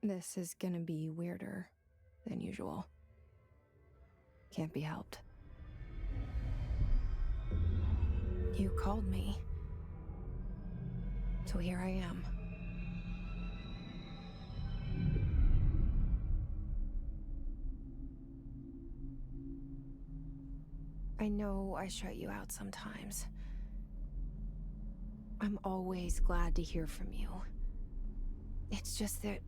This is gonna be weirder than usual. Can't be helped. You called me. So here I am. I know I shut you out sometimes. I'm always glad to hear from you. It's just that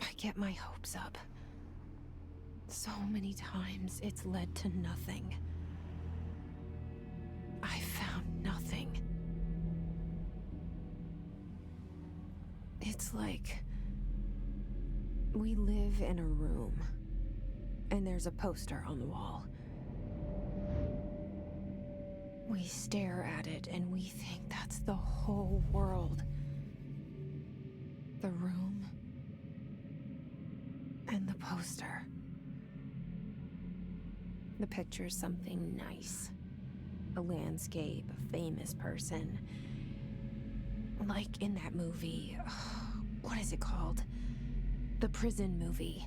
I get my hopes up. So many times it's led to nothing. I found nothing. It's like we live in a room, and there's a poster on the wall. We stare at it and we think that's the whole world. The room and the poster. The picture's something nice. A landscape, a famous person. Like in that movie, what is it called? The prison movie.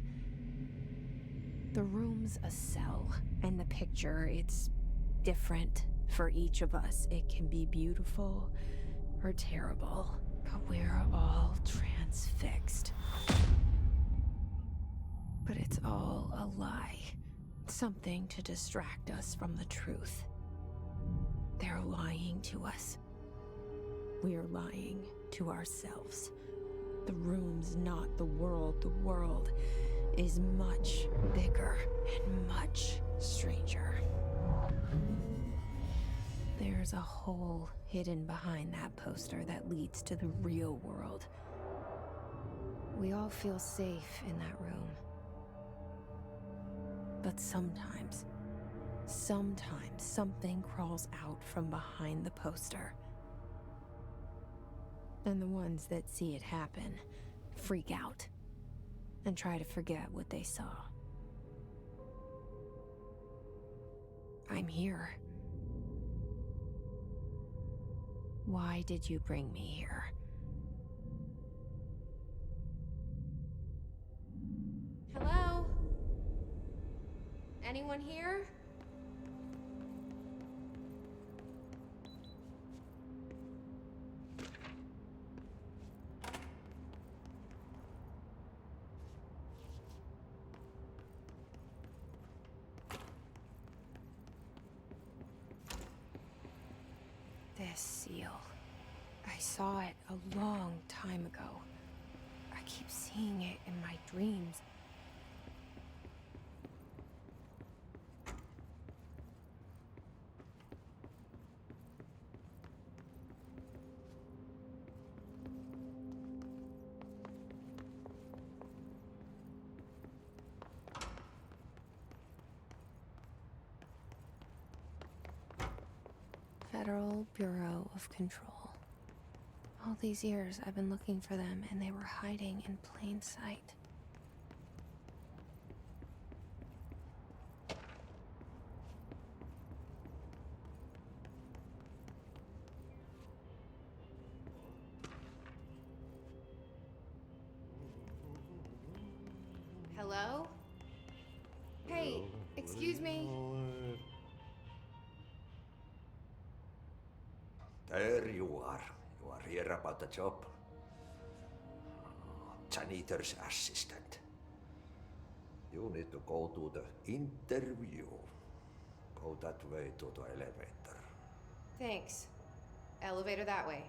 The room's a cell, and the picture, it's different for each of us. It can be beautiful or terrible, but we're all transfixed. But it's all a lie. Something to distract us from the truth. They're lying to us. We're lying to ourselves. The room's not the world. The world is much bigger and much stranger. There's a hole hidden behind that poster that leads to the real world. We all feel safe in that room. But sometimes something crawls out from behind the poster. And the ones that see it happen freak out and try to forget what they saw. I'm here. Why did you bring me here? Hello? Anyone here? This seal. I saw it a long time ago. I keep seeing it in my dreams. Federal Bureau of Control. All these years I've been looking for them, and they were hiding in plain sight. Hello? Hey, excuse me. There you are. You are here about the job. Janitor's assistant. You need to go to the interview. Go that way to the elevator. Thanks. Elevator that way.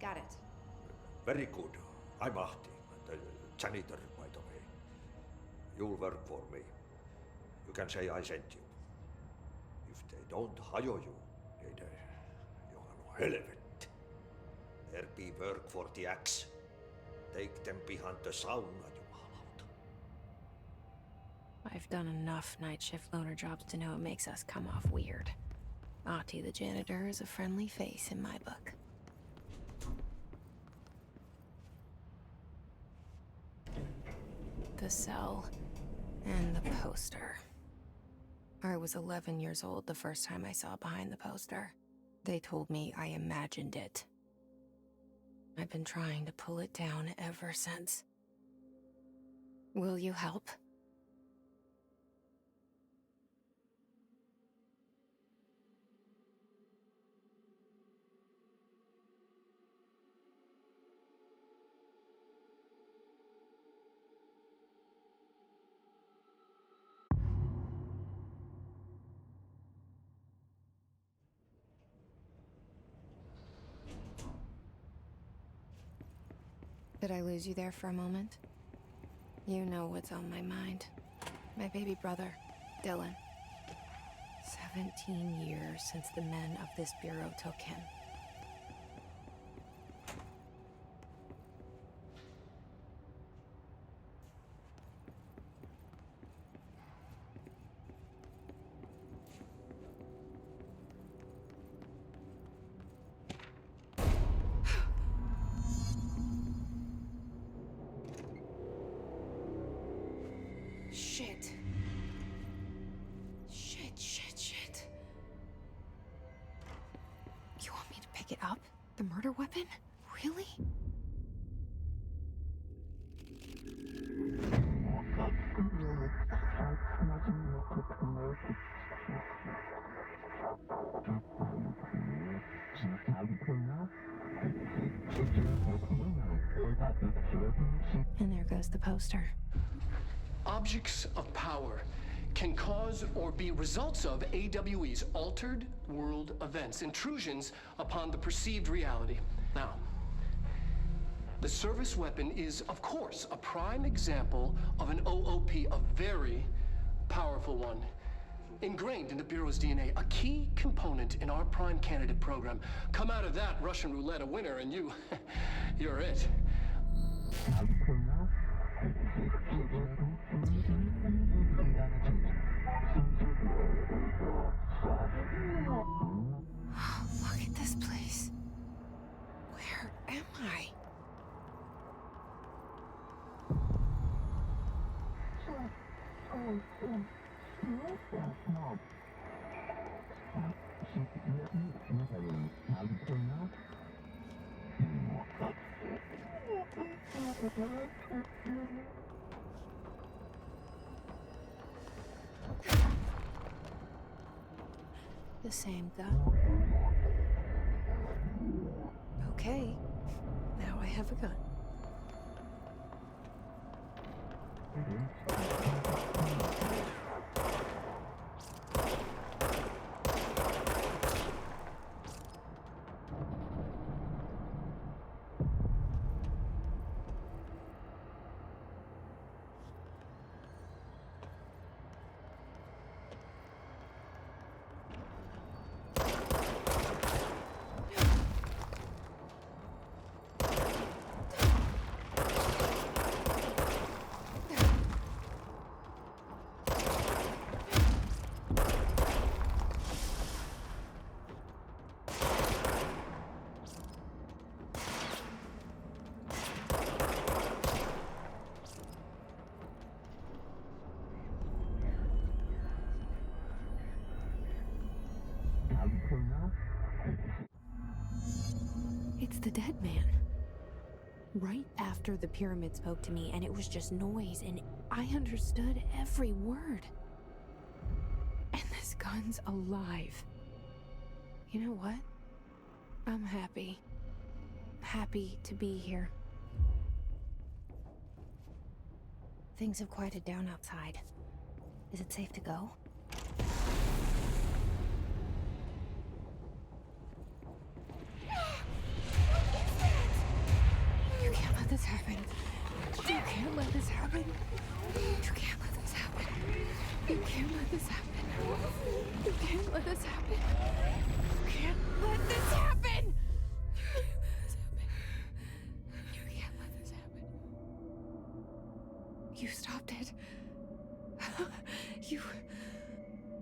Got it. Very good. I'm Ahti, the janitor, by the way. You'll work for me. You can say I sent you. If they don't hire you, niin Johan helvet. There be work for the axe. Take them behind the sauna, jumalauta. I've done enough night shift loner jobs to know it makes us come off weird. Ahti the janitor is a friendly face in my book. The cell and the poster. I was 11 years old the first time I saw behind the poster. They told me I imagined it. I've been trying to pull it down ever since. Will you help? Did I lose you there for a moment? You know what's on my mind. My baby brother, Dylan. 17 years since the men of this bureau took him. Shit. Shit. You want me to pick it up? The murder weapon? Really? And there goes the poster. Objects of power can cause or be results of AWE's altered world events, intrusions upon the perceived reality. Now, the service weapon is, of course, a prime example of an OOP, a very powerful one. Ingrained in the Bureau's DNA, a key component in our prime candidate program. Come out of that Russian roulette a winner and you're it. Look at this place. Where am I? The same gun. Okay, now I have a gun. It's the dead man. Right after the pyramid spoke to me, and it was just noise, and I understood every word. And this gun's alive. You know what? I'm happy. Happy to be here. Things have quieted down outside. Is it safe to go? You can't let this happen. You can't let this happen. You can't let this happen. You can't let this happen. You can't let this happen. You can't let this happen. You can't let this happen. You stopped it. You...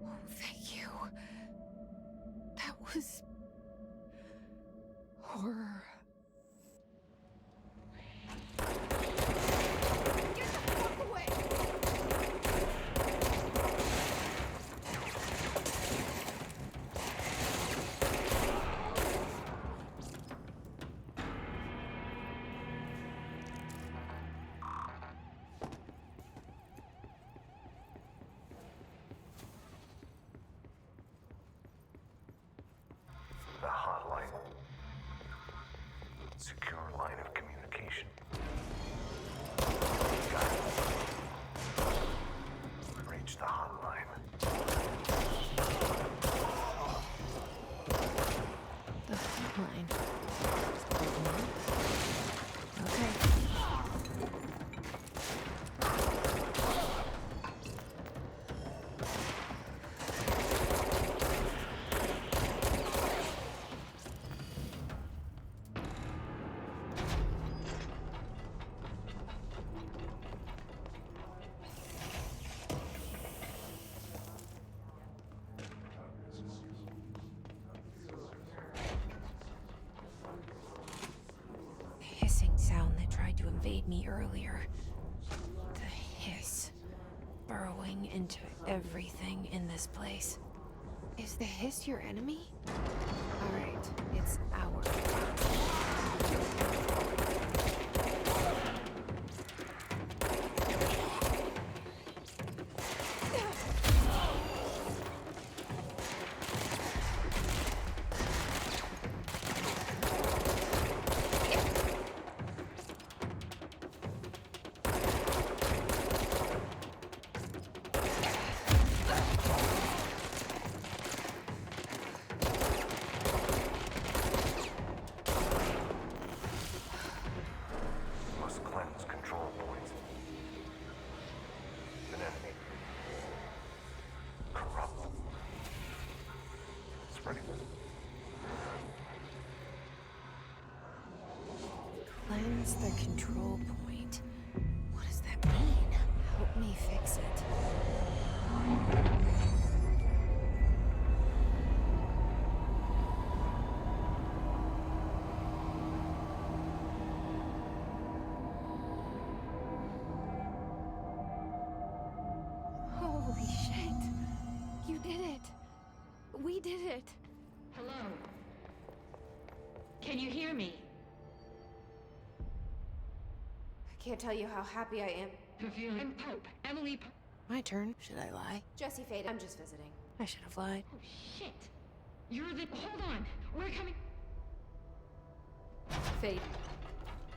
Oh, thank you. That was... horror. Get the fuck away! secure line of communication. Reach the hotline. The hotline. Okay. Hissing sound that tried to invade me earlier. The hiss. Burrowing into everything in this place. Is the hiss your enemy? Alright, it's our Must cleanse control points. An enemy. Corrupt. Spreading. Cleanse the control point. What does that mean? Help me fix it. Holy shit! You did it! We did it! Hello? Can you hear me? I can't tell you how happy I am. I'm Pope. Emily My turn. Should I lie? Jesse Fade, I'm just visiting. I should have lied. Oh, shit. You're the... Hold on. We're coming... Fade.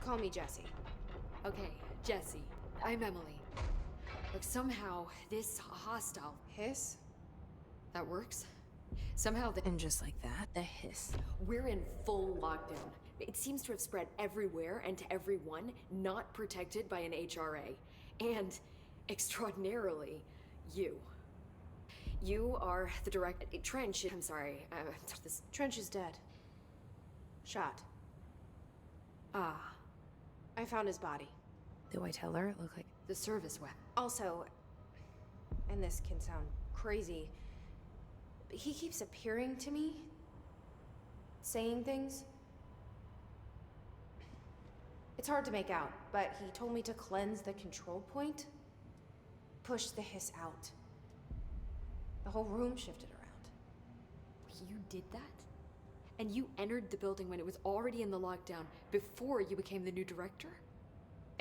Call me Jesse. Okay, Jesse. I'm Emily. Look, somehow, this hostile... Hiss? That works? Somehow, And just like that, the hiss. we're in full lockdown. It seems to have spread everywhere and to everyone not protected by an HRA. And, extraordinarily, you. You are the direct... Trench... I'm sorry. This... Trench is dead. Shot. Ah, I found his body. Do I tell her it looked like... the service weapon. Also, and this can sound crazy, but he keeps appearing to me, saying things. It's hard to make out, but he told me to cleanse the control point, push the hiss out. The whole room shifted around. You did that? And you entered the building when it was already in the lockdown before you became the new director?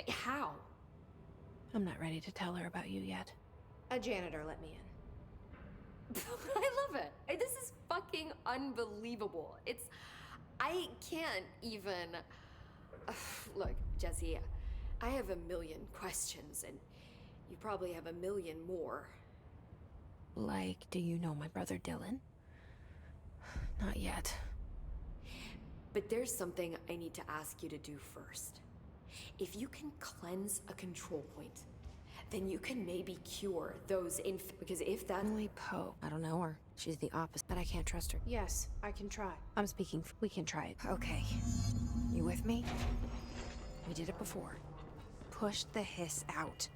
How? I'm not ready to tell her about you yet. A janitor let me in. I love it. This is fucking unbelievable. I can't even... Look, Jesse, I have a million questions, and you probably have a million more. Like, do you know my brother Dylan? Not yet. But there's something I need to ask you to do first. If you can cleanse a control point, then you can maybe cure those because if that... Emily Poe. I don't know her. She's the opposite, but I can't trust her. Yes, I can try. I'm speaking. We can try it. Okay. You with me? We did it before. Push the hiss out.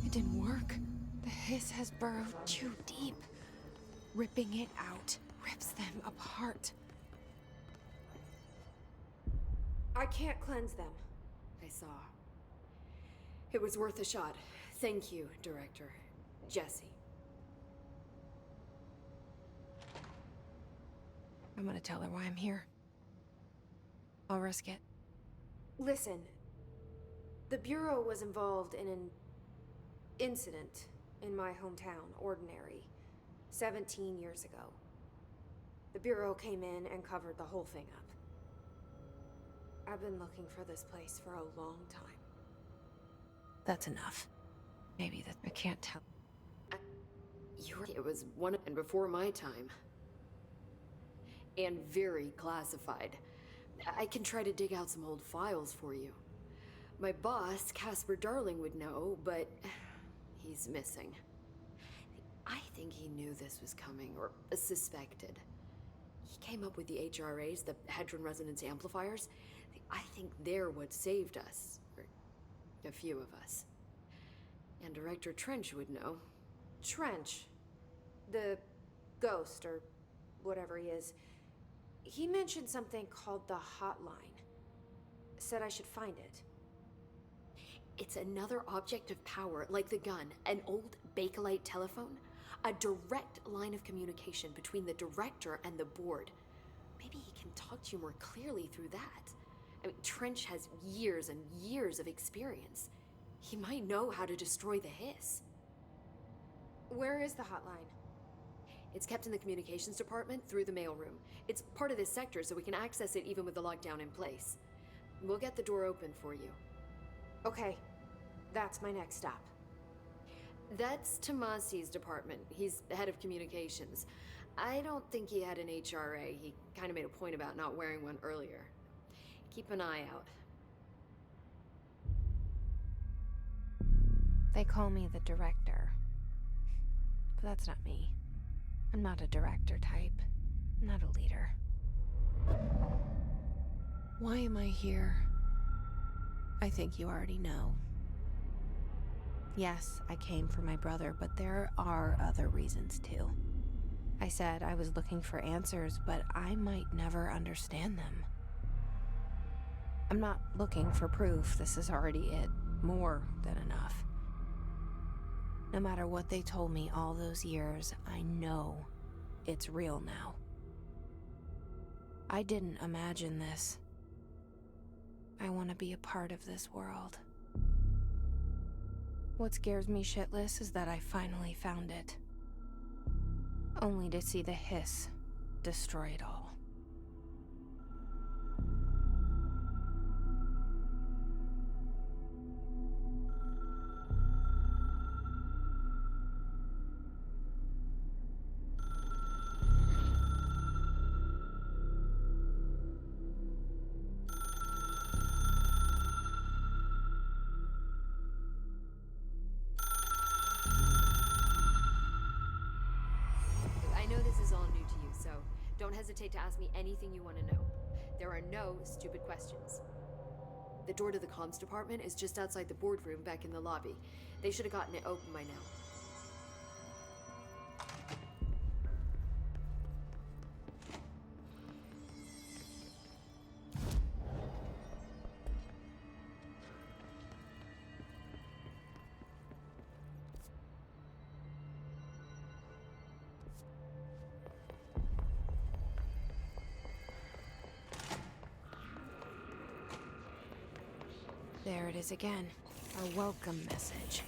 It didn't work. The hiss has burrowed too deep. Ripping it out rips them apart. I can't cleanse them. I saw. It was worth a shot. Thank you, Director. Jesse. I'm gonna tell her why I'm here. I'll risk it. Listen, the Bureau was involved in an incident in my hometown, Ordinary, 17 years ago. The Bureau came in and covered the whole thing up. I've been looking for this place for a long time. That's enough. Maybe that I can't tell. It was one and before my time. And very classified. I can try to dig out some old files for you. My boss, Casper Darling, would know, but he's missing. I think he knew this was coming, or suspected. He came up with the HRAs, the Hadron Resonance Amplifiers. I think they're what saved us. Or a few of us. And Director Trench would know. Trench, the ghost, or whatever he is, he mentioned something called the Hotline. Said I should find it. It's another object of power, like the gun, an old Bakelite telephone. A direct line of communication between the director and the board. Maybe he can talk to you more clearly through that. I mean, Trench has years and years of experience. He might know how to destroy the Hiss. Where is the hotline? It's kept in the communications department through the mailroom. It's part of this sector, so we can access it even with the lockdown in place. We'll get the door open for you. Okay, that's my next stop. That's Tomasi's department. He's head of communications. I don't think he had an HRA. He kind of made a point about not wearing one earlier. Keep an eye out. They call me the director. But that's not me. I'm not a director type. I'm not a leader. Why am I here? I think you already know. Yes, I came for my brother, but there are other reasons too. I said I was looking for answers, but I might never understand them. I'm not looking for proof. This is already it. More than enough. No matter what they told me all those years, I know it's real now. I didn't imagine this. I want to be a part of this world. What scares me shitless is that I finally found it. Only to see the Hiss destroy it all. Don't hesitate to ask me anything you want to know. There are no stupid questions. The door to the comms department is just outside the boardroom back in the lobby. They should have gotten it open by now. There it is again. A welcome message.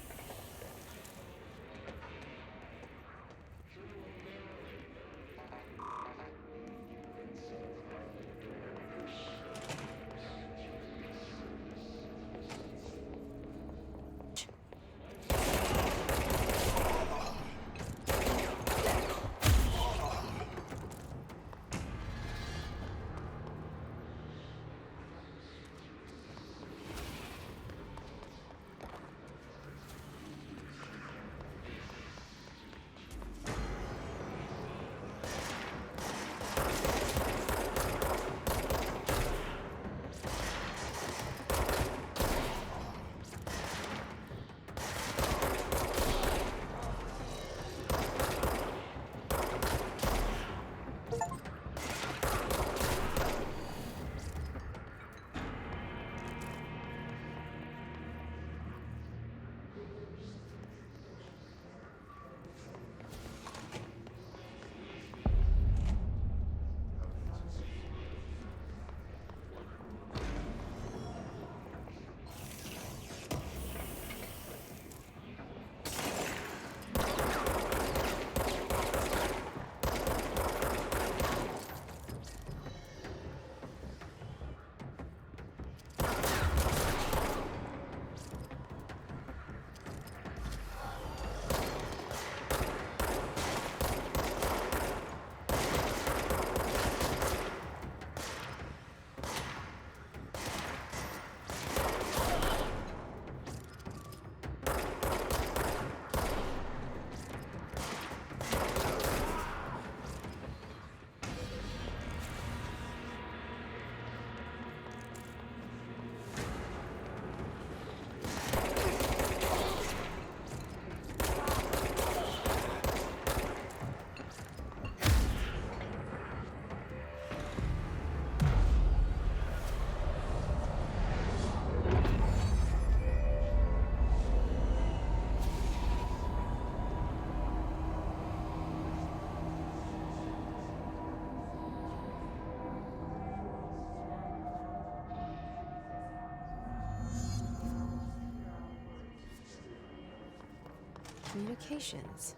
Communications.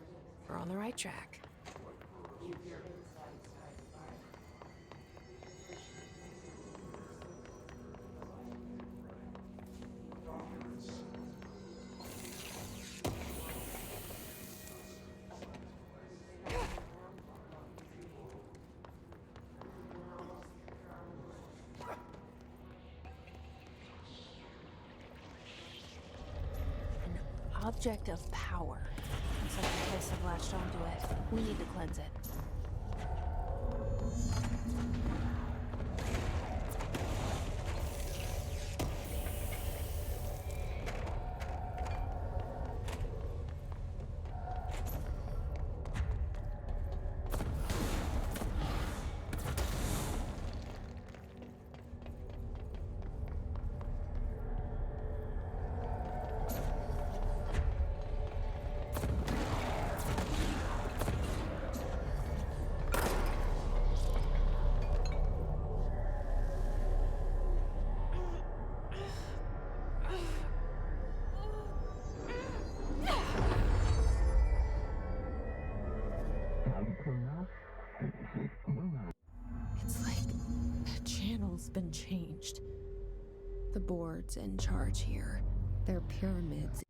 We're on the right track. Object of power. Looks like the place have latched onto it. We need to cleanse it. It's like the channel's been changed. The board's in charge here. They're pyramids.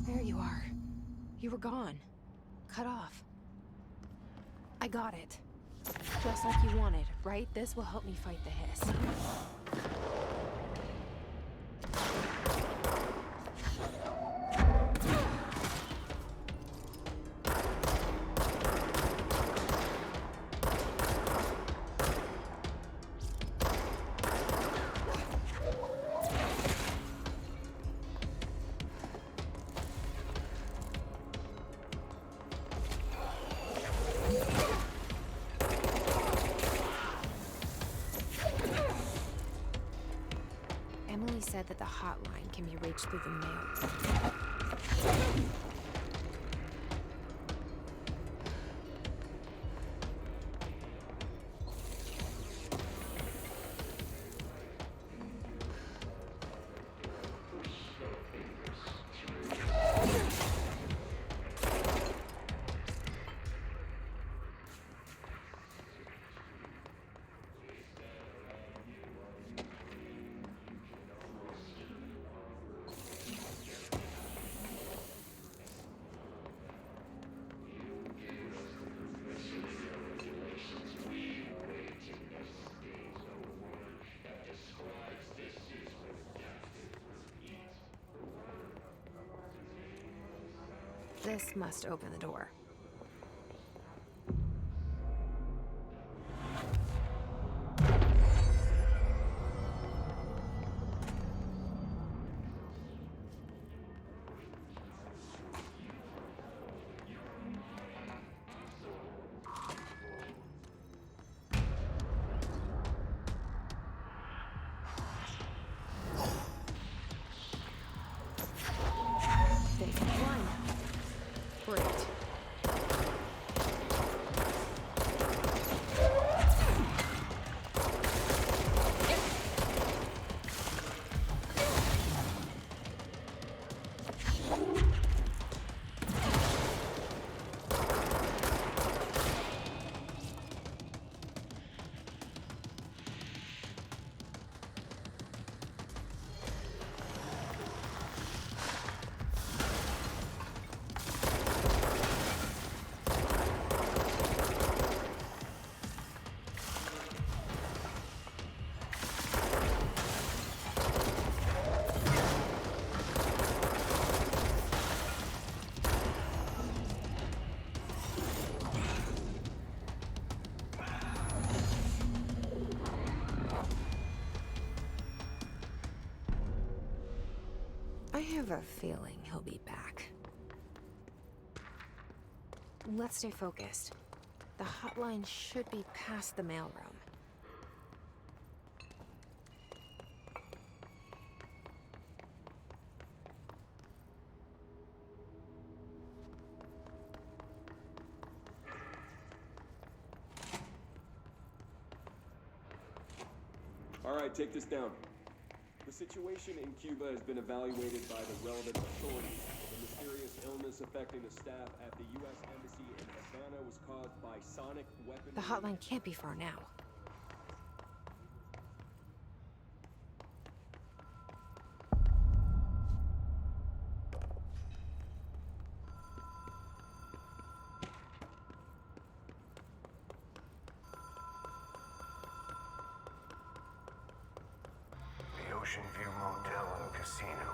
There you are. You were gone. Cut off. I got it. Just like you wanted, right? This will help me fight the hiss. Emily said that the hotline can be reached through the mail. This must open the door. They can fly now. Great. I have a feeling he'll be back. Let's stay focused. The hotline should be past the mailroom. All right, take this down. The situation in Cuba has been evaluated by the relevant authorities. The mysterious illness affecting the staff at the U.S. Embassy in Havana was caused by sonic weaponry. The hotline can't be far now. The Ocean View Motel and Casino.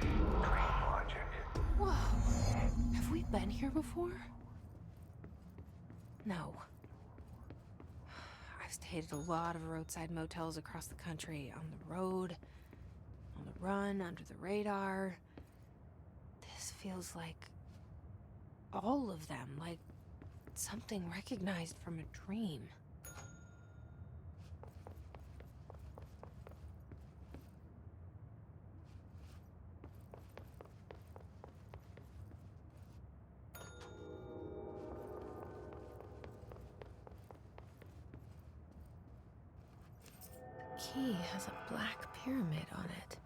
Dream logic. Whoa! Have we been here before? No. I've stayed at a lot of roadside motels across the country, on the road, on the run, under the radar. This feels like all of them, like something recognized from a dream. Key has a black pyramid on it.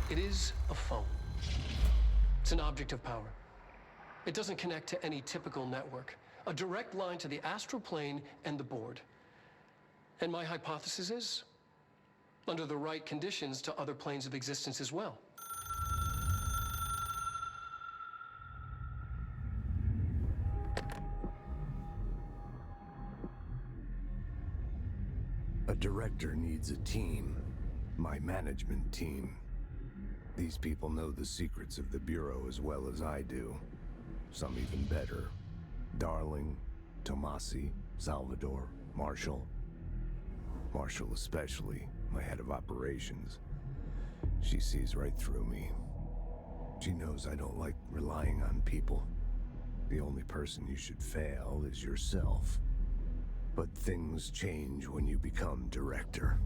It is a phone. It's an object of power. It doesn't connect to any typical network. A direct line to the astral plane and the board. And my hypothesis is, under the right conditions, to other planes of existence as well. A director needs a team. My management team. These people know the secrets of the Bureau as well as I do. Some even better. Darling, Tomasi, Salvador, Marshall. Marshall especially, my head of operations. She sees right through me. She knows I don't like relying on people. The only person you should fail is yourself. But things change when you become director.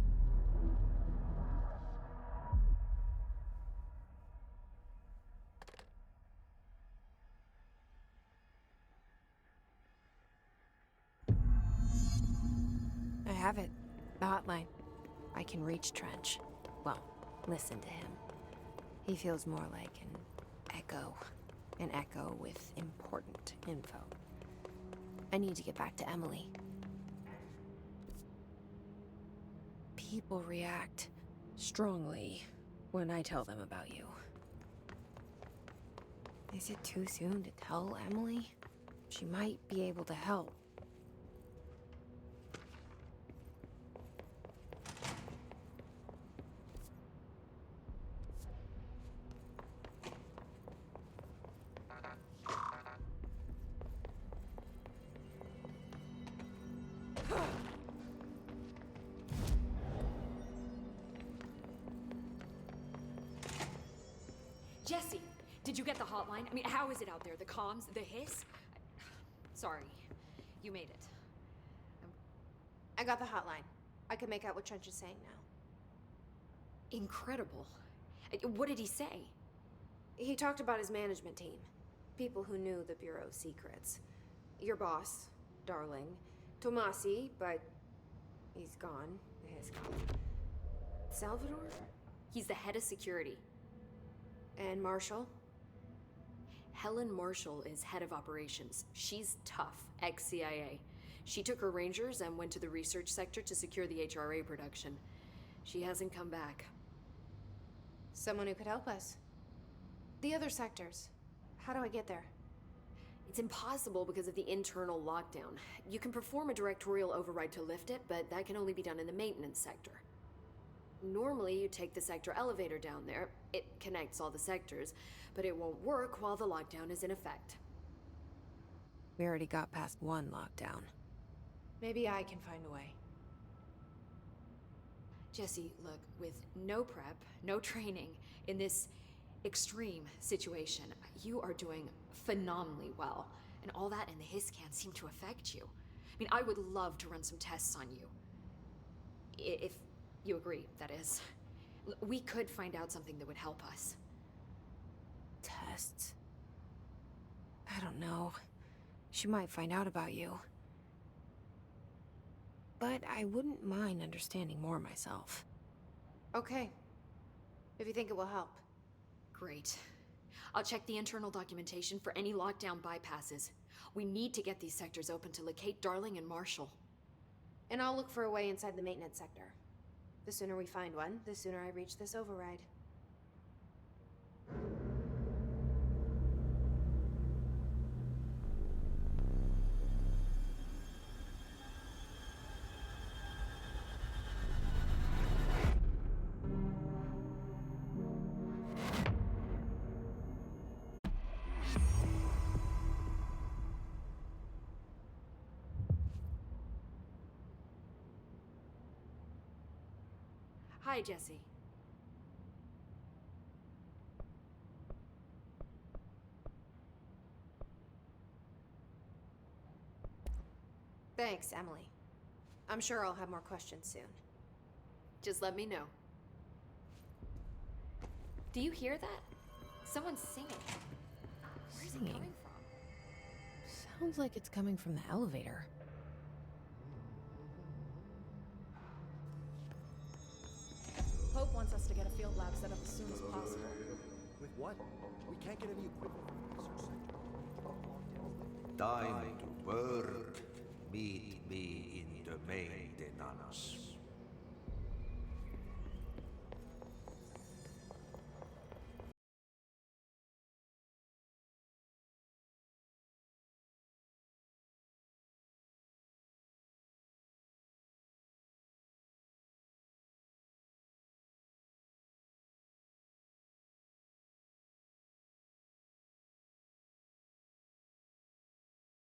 I have it. The hotline. I can reach Trench. Well, listen to him. He feels more like an echo. An echo with important info. I need to get back to Emily. People react strongly when I tell them about you. Is it too soon to tell Emily? She might be able to help. Jesse, did you get the hotline? I mean, how is it out there? The comms, the hiss? Sorry, you made it. I got the hotline. I can make out what Trench is saying now. Incredible. What did he say? He talked about his management team. People who knew the Bureau's secrets. Your boss, Darling. Tomasi, but he's gone. His gone. Salvador? He's the head of security. And Marshall? Helen Marshall is head of operations. She's tough, ex-CIA. She took her Rangers and went to the research sector to secure the HRA production. She hasn't come back. Someone who could help us. The other sectors. How do I get there? It's impossible because of the internal lockdown. You can perform a directorial override to lift it, but that can only be done in the maintenance sector. Normally, you take the sector elevator down there. It connects all the sectors, but it won't work while the lockdown is in effect. We already got past one lockdown. Maybe I can find a way. Jesse, look, with no prep, no training, in this extreme situation, you are doing phenomenally well. And all that and the hiss can't seem to affect you. I mean, I would love to run some tests on you. If you agree, that is. We could find out something that would help us. Tests? I don't know. She might find out about you. But I wouldn't mind understanding more myself. Okay. If you think it will help. Great. I'll check the internal documentation for any lockdown bypasses. We need to get these sectors open to locate Darling and Marshall. And I'll look for a way inside the maintenance sector. The sooner we find one, the sooner I reach this override. Hi, Jesse. Thanks, Emily. I'm sure I'll have more questions soon. Just let me know. Do you hear that? Someone's singing. Where's it Singing? coming from? Sounds like it's coming from the elevator. Hope wants us to get a field lab set up as soon as possible. With what? We can't get any equipment from the research center. Time to work. Meet me in the maintenance.